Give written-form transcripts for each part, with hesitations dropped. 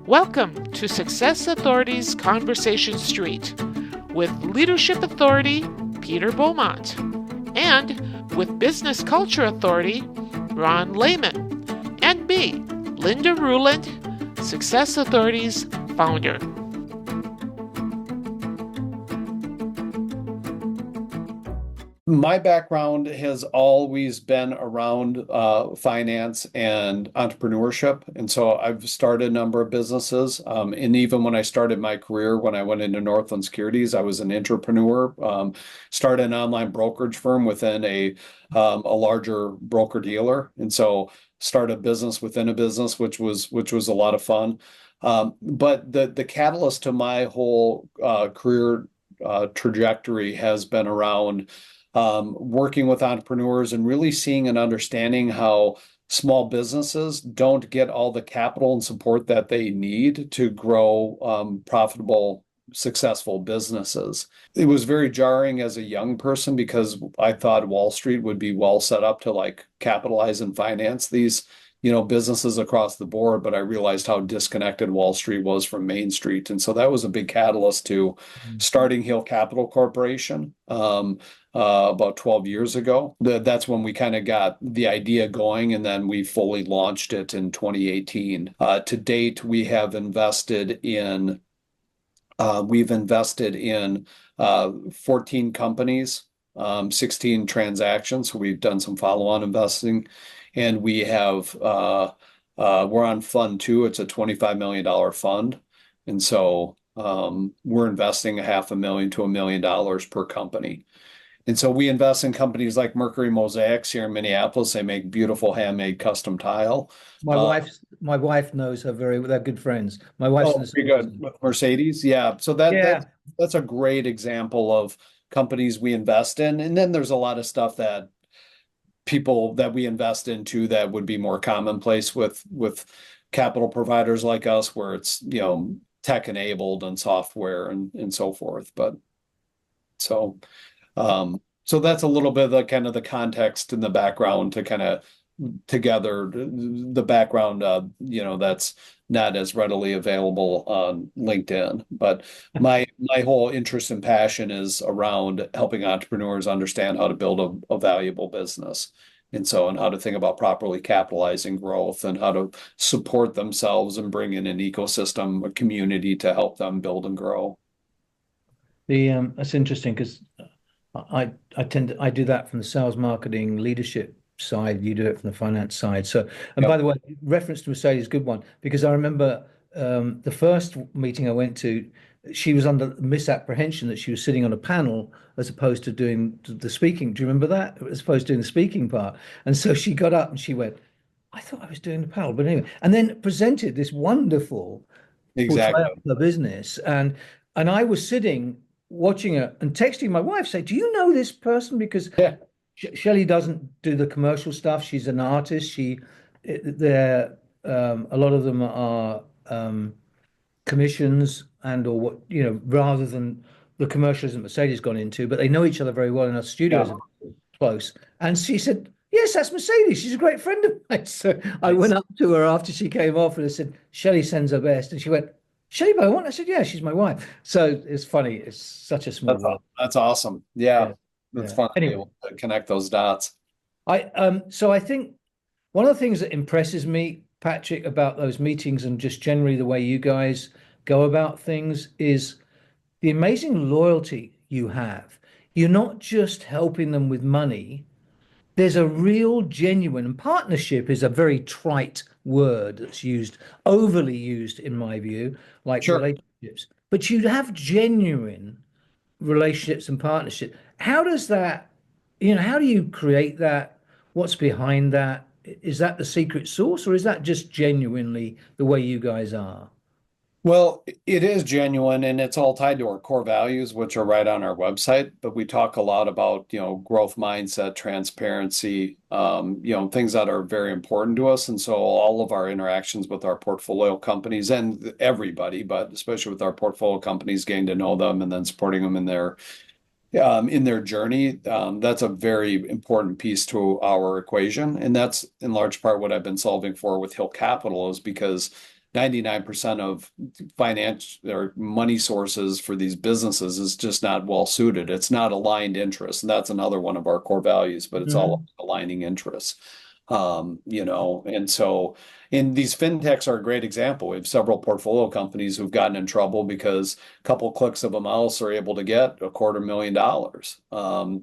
Welcome to Success Authorities Conversation Street with Leadership Authority Peter Beaumont and with Business Culture Authority Ronn Lehmann and me, Linda Ruhland, Success Authorities founder. My background has always been around finance and entrepreneurship. And so I've started a number of businesses. And even when I started my career, when I went into Northland Securities, I was an entrepreneur. Started an online brokerage firm within a larger broker dealer. And so started a business within a business, which was a lot of fun. But the catalyst to my whole career trajectory has been around working with entrepreneurs and really seeing and understanding how small businesses don't get all the capital and support that they need to grow profitable, successful businesses. It was very jarring as a young person because I thought Wall Street would be well set up to like capitalize and finance these businesses across the board, but I realized how disconnected Wall Street was from Main Street. And so that was a big catalyst to starting Hill Capital Corporation about 12 years ago. That's when we kind of got the idea going, and then we fully launched it in 2018. To date, we've invested in 14 companies, 16 transactions. So we've done some follow-on investing. And we have, we're on fund two. It's a $25 million fund. And so we're investing $500,000 to $1 million per company. And so we invest in companies like Mercury Mosaics here in Minneapolis. They make beautiful handmade custom tile. My wife knows her they're good friends. My wife's very good with Mercedes. Yeah. So that's a great example of companies we invest in. And then there's a lot of stuff that people that we invest into that would be more commonplace with capital providers like us, where it's tech enabled and software and so forth. But so that's a little bit of the kind of the context and the background to kind of together the background that's not as readily available on LinkedIn. But my whole interest and passion is around helping entrepreneurs understand how to build a valuable business. And how to think about properly capitalizing growth and how to support themselves and bring in an ecosystem, a community to help them build and grow. That's interesting because I do that from the sales, marketing, leadership side. You do it from the finance side. So, and by the way, reference to Mercedes is a good one, because I remember the first meeting I went to, she was under misapprehension that she was sitting on a panel as opposed to doing the speaking. Do you remember that? As opposed to doing the speaking part. And so she got up and she went, I thought I was doing the panel, but anyway, and then presented this wonderful portrayal of the business. And I was sitting watching her and texting my wife, say, do you know this person? Because Shelley doesn't do the commercial stuff. She's an artist. A lot of them are commissions or what, rather than the commercials that Mercedes gone into, but they know each other very well and our studios are close. And she said, yes, that's Mercedes. She's a great friend of mine. So I went up to her after she came off and I said, Shelley sends her best. And she went, Shelley Beaumont? I said, yeah, she's my wife. So it's funny. It's such a small world. That's awesome. Yeah. That's fun to be able to connect those dots. So I think one of the things that impresses me, Patrick, about those meetings and just generally the way you guys go about things is the amazing loyalty you have. You're not just helping them with money. There's a real genuine, and partnership is a very trite word that's overly used in my view, like relationships. But you have genuine relationships and partnership. How does that, how do you create that? What's behind that? Is that the secret sauce, or is that just genuinely the way you guys are? Well, it is genuine, and it's all tied to our core values, which are right on our website. But we talk a lot about, growth mindset, transparency, things that are very important to us. And so all of our interactions with our portfolio companies and everybody, but especially with our portfolio companies, getting to know them and then supporting them in their journey, that's a very important piece to our equation. And that's in large part what I've been solving for with Hill Capital, is because 99% of finance or money sources for these businesses is just not well suited. It's not aligned interests. And that's another one of our core values, but it's all aligning interests. And so in these fintechs are a great example. We have several portfolio companies who've gotten in trouble because a couple clicks of a mouse are able to get $250,000.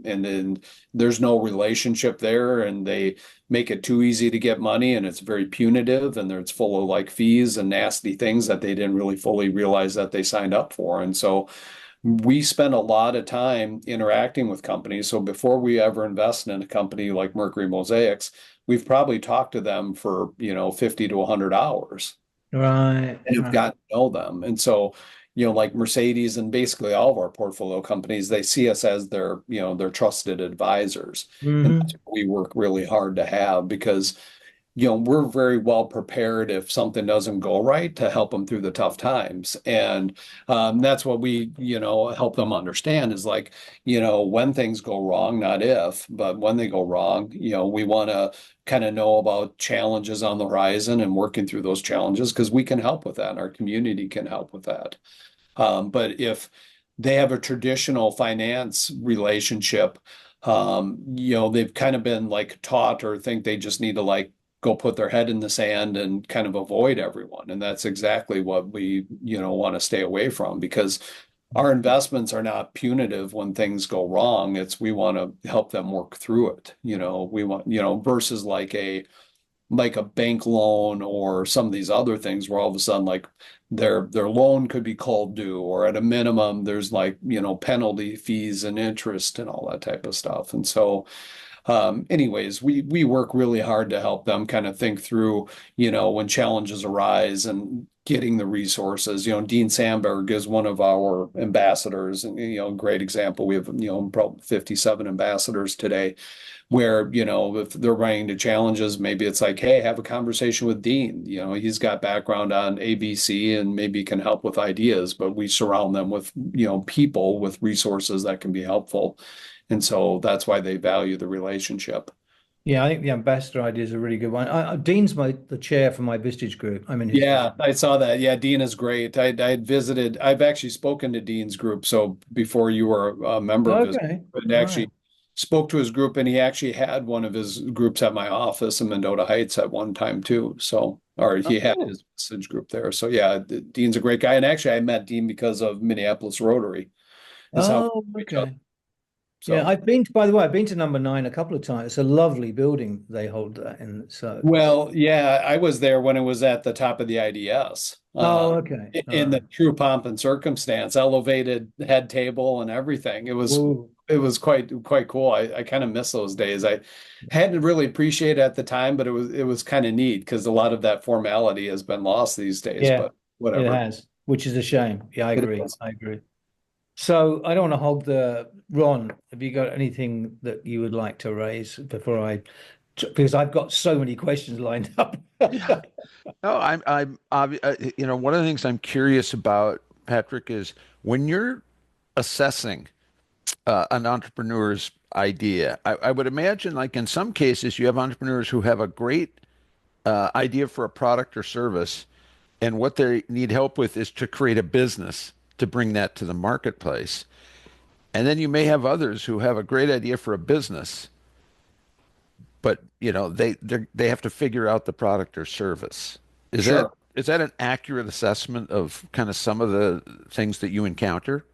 And then there's no relationship there, and they make it too easy to get money, and it's very punitive, and it's full of like fees and nasty things that they didn't really fully realize that they signed up for. And so we spend a lot of time interacting with companies. So before we ever invest in a company like Mercury Mosaics, we've probably talked to them for, 50 to 100 hours Right. and have Right. gotten to know them. And so, like Mercedes and basically all of our portfolio companies, they see us as their trusted advisors. And that's what we work really hard to have, because we're very well prepared if something doesn't go right to help them through the tough times. And that's what we, help them understand is like, when things go wrong, not if, but when they go wrong, we want to kind of know about challenges on the horizon and working through those challenges, because we can help with that. And our community can help with that. But if they have a traditional finance relationship, they've kind of been like taught or think they just need to like go put their head in the sand and kind of avoid everyone. And that's exactly what we, want to stay away from, because our investments are not punitive when things go wrong. It's we want to help them work through it. We want, versus like a bank loan or some of these other things where all of a sudden like their loan could be called due, or at a minimum there's like penalty fees and interest and all that type of stuff. And so anyways, we work really hard to help them kind of think through, when challenges arise and getting the resources. Dean Sandberg is one of our ambassadors, and great example. We have probably 57 ambassadors today, where if they're running into challenges, maybe it's like, hey, have a conversation with Dean. He's got background on ABC and maybe can help with ideas, but we surround them with people with resources that can be helpful. And so that's why they value the relationship. Yeah, I think the ambassador idea is a really good one. Dean's the chair for my Vistage group. I'm in his group. Yeah, I saw that. Yeah, Dean is great. I'd visited, I've actually spoken to Dean's group. So before you were a member of his Okay, group, and right. actually spoke to his group, and he actually had one of his groups at my office in Mendota Heights at one time too. So, or Oh, he had cool. his message group there. So yeah, Dean's a great guy. And actually I met Dean because of Minneapolis Rotary. Is how Oh, we met. okay. Yeah, So. by the way, I've been to number 9 a couple of times. It's a lovely building they hold that in. So, Well, yeah, I was there when it was at the top of the IDS. oh, okay. All In the right. true pomp and circumstance, elevated head table and everything. It was Whoa. it was quite cool. I kind of miss those days. I hadn't really appreciated it at the time, but it was kind of neat because a lot of that formality has been lost these days, Yeah, but it whatever. has, which is a shame. Yeah, I It agree. is. I agree. So I don't want to hog the Ron. Have you got anything that you would like to raise before because I've got so many questions lined up. Yeah. No, one of the things I'm curious about, Patrick, is when you're assessing an entrepreneur's idea, I would imagine, like in some cases, you have entrepreneurs who have a great idea for a product or service, and what they need help with is to create a business to bring that to the marketplace. And then you may have others who have a great idea for a business, but they have to figure out the product or service. Is that Sure. is that an accurate assessment of kind of some of the things that you encounter?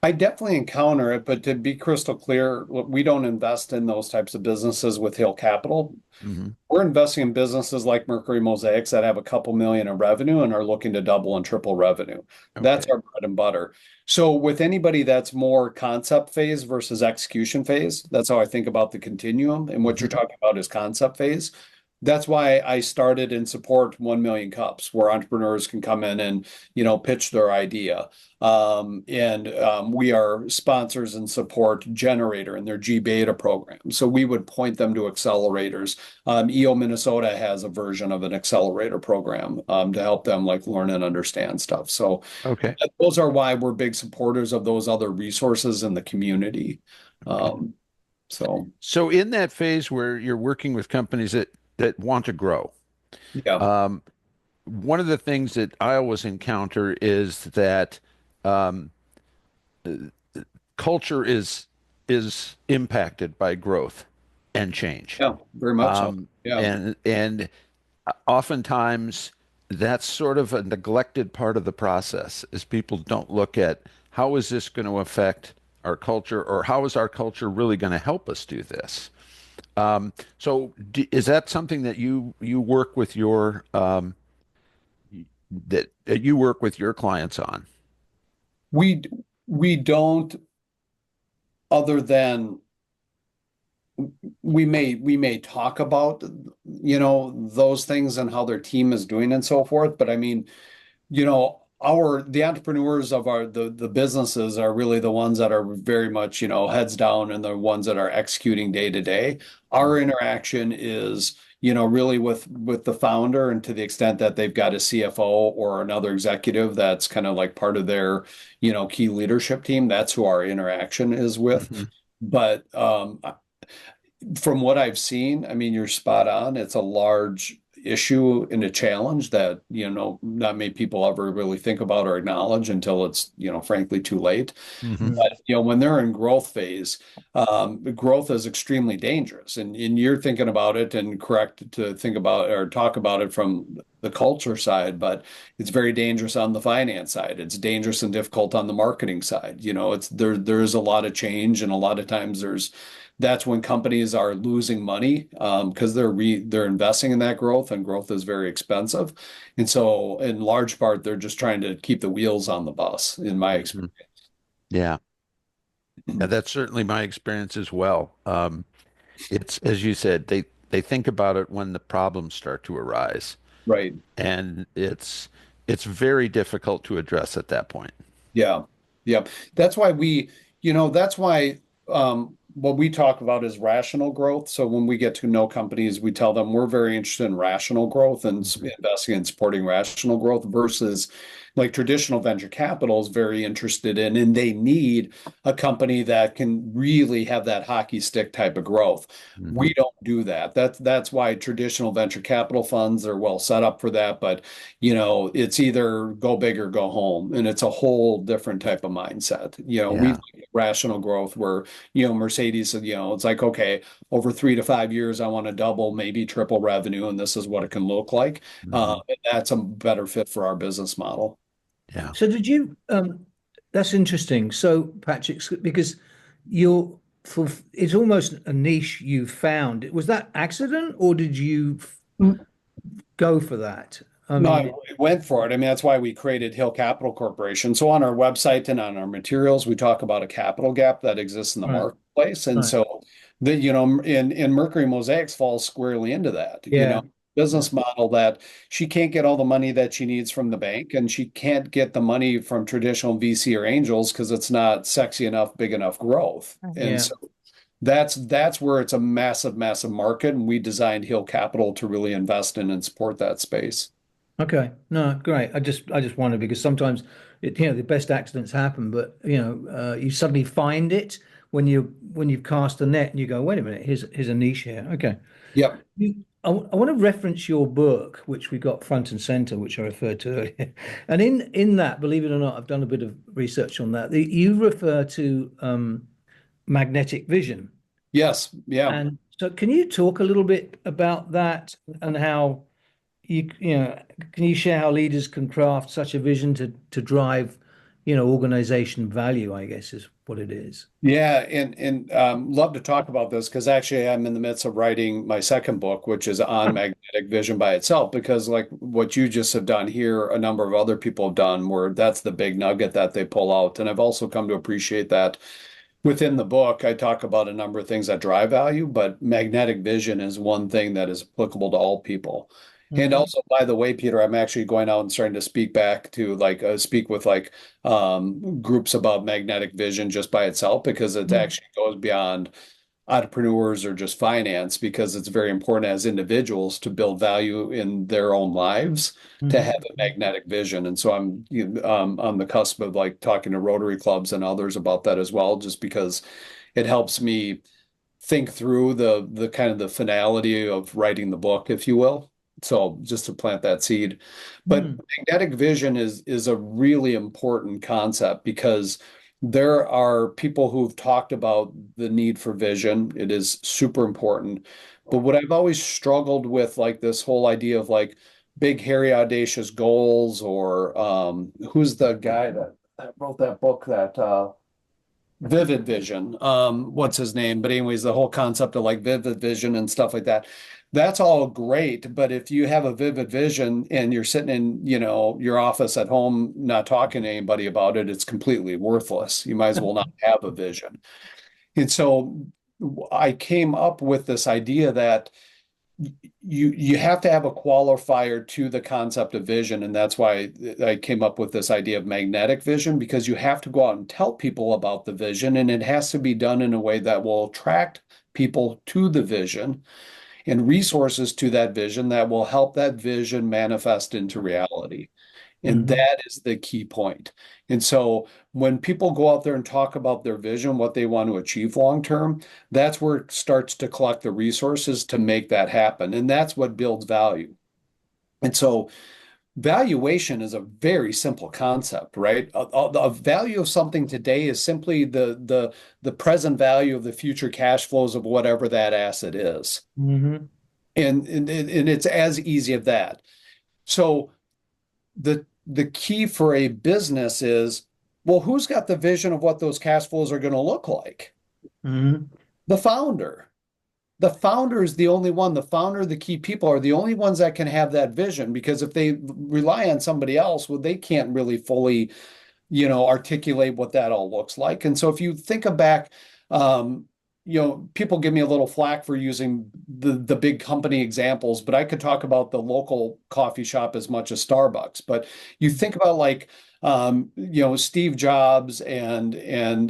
I definitely encounter it, but to be crystal clear, we don't invest in those types of businesses with Hill Capital. Hmm. We're investing in businesses like Mercury Mosaics that have a couple million in revenue and are looking to double and triple revenue. That's Okay. our bread and butter. So with anybody that's more concept phase versus execution phase, that's how I think about the continuum. And what you're Hmm. talking about is concept phase. That's why I started and support 1 million cups, where entrepreneurs can come in and, pitch their idea. And we are sponsors and support Generator and their G Beta program. So we would point them to accelerators. EO Minnesota has a version of an accelerator program to help them like learn and understand stuff. So Okay. those are why we're big supporters of those other resources in the community. Okay. Um, so So in that phase where you're working with companies that want to grow, yeah, um, one of the things that I always encounter is that um, culture is impacted by growth and change. Yeah, very much so. Yeah. And oftentimes that's sort of a neglected part of the process is people don't look at how is this going to affect our culture or how is our culture really going to help us do this. Is that something that you work with your that you work with your clients on? We we don't, other than we may talk about, those things and how their team is doing and so forth. But I mean, the entrepreneurs of the businesses are really the ones that are very much, heads down, and the ones that are executing day to day. Our interaction is, really with the founder, and to the extent that they've got a CFO or another executive that's kind of like part of their, key leadership team, that's who our interaction is with. Mhm. But from what I've seen, I mean, you're spot on. It's a large issue and a challenge that, not many people ever really think about or acknowledge until it's, frankly, too late. Mhm. Mm. But, when they're in growth phase, growth is extremely dangerous. And you're thinking about it, and correct to think about or talk about it from the culture side, but it's very dangerous on the finance side. It's dangerous and difficult on the marketing side. There's a lot of change, and a lot of times that's when companies are losing money, because they're investing in that growth, and growth is very expensive. And so in large part, they're just trying to keep the wheels on the bus, in my experience. Mhm. Yeah. Yeah, that's certainly my experience as well. It's as you said, they think about it when the problems start to arise, Right. and it's very difficult to address at that point. Yeah. Yeah. That's why that's why what we talk about is rational growth. So when we get to know companies, we tell them we're very interested in rational growth and Mhm. investing in supporting rational growth, versus like traditional venture capital is very interested in, and they need a company that can really have that hockey stick type of growth. Mhm. We don't do that. That's why traditional venture capital funds are well set up for that. But it's either go big or go home. And it's a whole different type of mindset. We Yeah. look at rational growth where, Mercedes said, it's like, okay, over 3 to 5 years, I want to double, maybe triple revenue, and this is what it can look like. Mhm. And that's a better fit for our business model. Yeah. So did you, that's interesting. So Patrick, because you're for, it's almost a niche you found. Was that accident or did you go for that? I No, I mean, really went for it. I mean, that's why we created Hill Capital Corporation. So on our website and on our materials, we talk about a capital gap that exists in the right, marketplace. And right. so in Mercury Mosaics falls squarely into that, Yeah. Yeah. business model that she can't get all the money that she needs from the bank, and she can't get the money from traditional VC or angels because it's not sexy enough, big enough growth. And Yeah. so that's where it's a massive, massive market. And we designed Hill Capital to really invest in and support that space. Okay. No, great. I just wonder because sometimes the best accidents happen, but you suddenly find it when you've cast a net and you go, wait a minute, here's a niche here. Okay. Yep. I want to reference your book, which we got front and center, which I referred to earlier. And in that, believe it or not, I've done a bit of research on that. You refer to magnetic vision. Yes. Yeah. And so can you talk a little bit about that and how can you share how leaders can craft such a vision to drive, organization value, I guess is what it is. Yeah, and love to talk about this because actually I'm in the midst of writing my second book, which is on magnetic vision by itself. Because like what you just have done here, a number of other people have done, where that's the big nugget that they pull out. And I've also come to appreciate that within the book, I talk about a number of things that drive value, but magnetic vision is one thing that is applicable to all people. And Hmm. also, by the way, Peter, I'm actually going out and starting to speak back to speak with groups about magnetic vision just by itself, because it actually goes beyond entrepreneurs or just finance, because it's very important as individuals to build value in their own lives, to have Hmm. a magnetic vision. And so I'm on the cusp of like talking to Rotary clubs and others about that as well, just because it helps me think through the kind of the finality of writing the book, if you will. So just to plant that seed. But magnetic vision is a really important concept because there are people who've talked about the need for vision. It is super important. But what I've always struggled with, like this whole idea of like big, hairy, audacious goals, or who's the guy that wrote that book that Vivid Vision. What's his name? But anyways, the whole concept of like vivid vision and stuff like that. That's all great, but if you have a vivid vision and you're sitting in, your office at home, not talking to anybody about it, it's completely worthless. You might as well not have a vision. And so I came up with this idea that you have to have a qualifier to the concept of vision, and that's why I came up with this idea of magnetic vision, because you have to go out and tell people about the vision, and it has to be done in a way that will attract people to the vision and resources to that vision that will help that vision manifest into reality. And that is the key point. And so when people go out there and talk about their vision, what they want to achieve long term, that's where it starts to collect the resources to make that happen. And that's what builds value. And so valuation is a very simple concept, right? A value of something today is simply the present value of the future cash flows of whatever that asset is. And it's as easy as that. So the key for a business is, well, who's got the vision of what those cash flows are going to look like? The founder. The founder is the only one. The founder, the key people are the only ones that can have that vision, because if they rely on somebody else, well, they can't really fully, articulate what that all looks like. And so if you think back, people give me a little flack for using the big company examples, but I could talk about the local coffee shop as much as Starbucks. But you think about like Steve Jobs and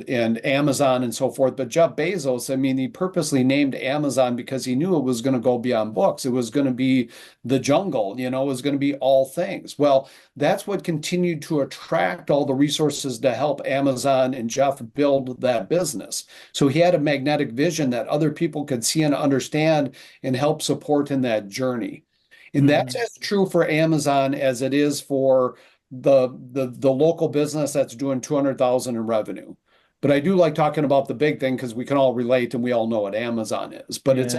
Amazon and so forth. But Jeff Bezos, I mean, he purposely named Amazon because he knew it was going to go beyond books. It was going to be the jungle, it was going to be all things. Well, that's what continued to attract all the resources to help Amazon and Jeff build that business. So he had a magnetic vision that other people could see and understand and help support in that journey. And that's as true for Amazon as it is for the local business that's doing 200,000 in revenue. But I do like talking about the big thing because we can all relate and we all know what Amazon is. But it's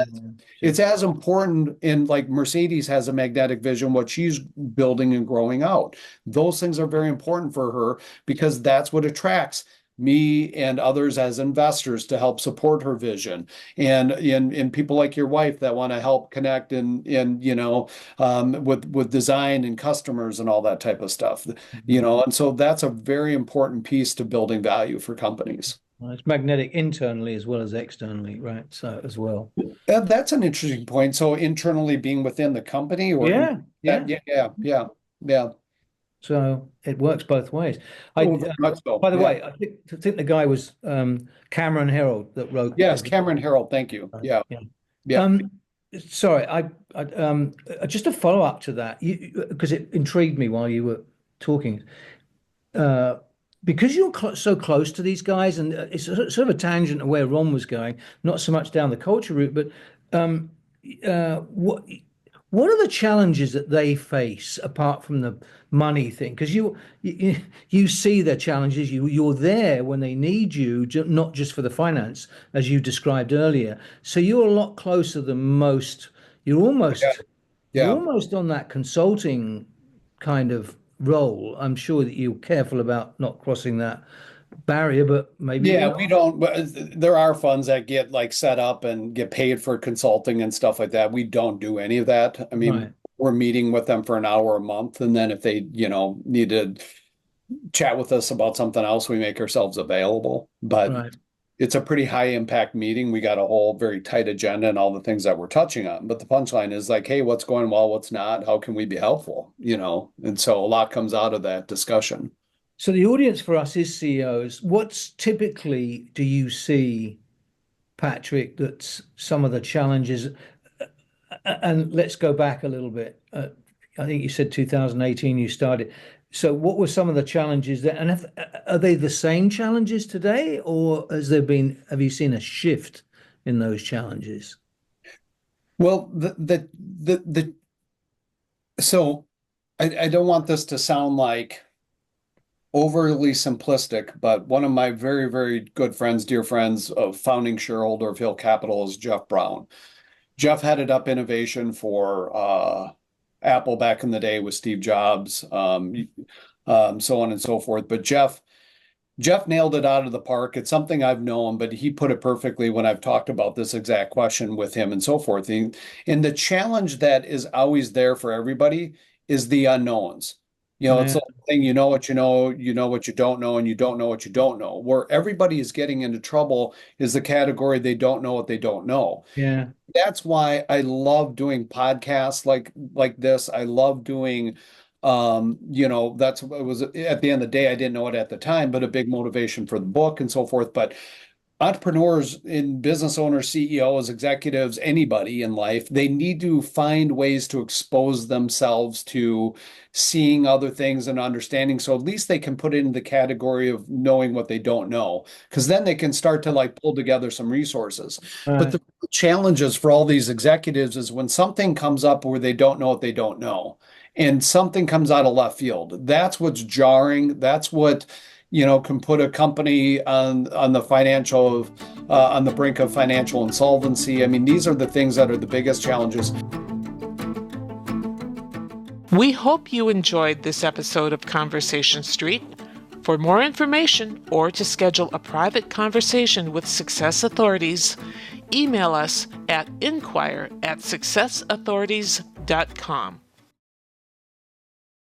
as important. In like Mercedes has a magnetic vision, what she's building and growing out. Those things are very important for her because that's what attracts me and others as investors to help support her vision, and people like your wife that want to help connect with design and customers and all that type of stuff, and so that's a very important piece to building value for companies. Well, it's magnetic internally as well as externally, right? So as well. That's an interesting point. So internally being within the company, or yeah. So it works both ways. By the way, I think the guy was Cameron Herold that wrote. Yes, Cameron Herold. Thank you. Yeah. Sorry, I just a follow up to that, because it intrigued me while you were talking. Because you're so close to these guys, and it's sort of a tangent of where Ron was going, not so much down the culture route, but what are the challenges that they face apart from the money thing? Because you see their challenges. You're there when they need you, not just for the finance, as you described earlier. So you're a lot closer than most. You're almost on that consulting kind of role. I'm sure that you're careful about not crossing that barrier, but maybe we don't. There are funds that get like set up and get paid for consulting and stuff like that. We don't do any of that. I mean, we're meeting with them for an hour a month, and then if they need to chat with us about something else, we make ourselves available. But it's a pretty high impact meeting. We got a whole very tight agenda and all the things that we're touching on, but the punchline is like, hey, what's going well, what's not, how can we be helpful, and so a lot comes out of that discussion. So the audience for us is CEOs. What's typically do you see, Patrick, that's some of the challenges? And let's go back a little bit. I think you said 2018 you started. So what were some of the challenges there? And are they the same challenges today, or have you seen a shift in those challenges? Well, So I don't want this to sound like overly simplistic, but one of my very, very good friends, dear friends, founding shareholder of Hill Capital is Jeff Brown. Jeff headed up innovation for Apple back in the day with Steve Jobs, so on and so forth. But Jeff nailed it out of the park. It's something I've known, but he put it perfectly when I've talked about this exact question with him and so forth. And the challenge that is always there for everybody is the unknowns. It's Yeah. the thing, you know what you know what you don't know, and you don't know what you don't know. Where everybody is getting into trouble is the category they don't know what they don't know. Yeah. That's why I love doing podcasts like this. I love doing that's what it was at the end of the day. I didn't know it at the time, but a big motivation for the book and so forth. But entrepreneurs in business owners, CEOs, executives, anybody in life, they need to find ways to expose themselves to seeing other things and understanding. So at least they can put it in the category of knowing what they don't know, because then they can start to like pull together some resources. But Right. the challenges for all these executives is when something comes up where they don't know what they don't know, and something comes out of left field. That's what's jarring. That's what can put a company on the financial on the brink of financial insolvency. I mean, these are the things that are the biggest challenges. We hope you enjoyed this episode of Conversation Street. For more information or to schedule a private conversation with Success Authorities, email us at inquire@successauthorities.com.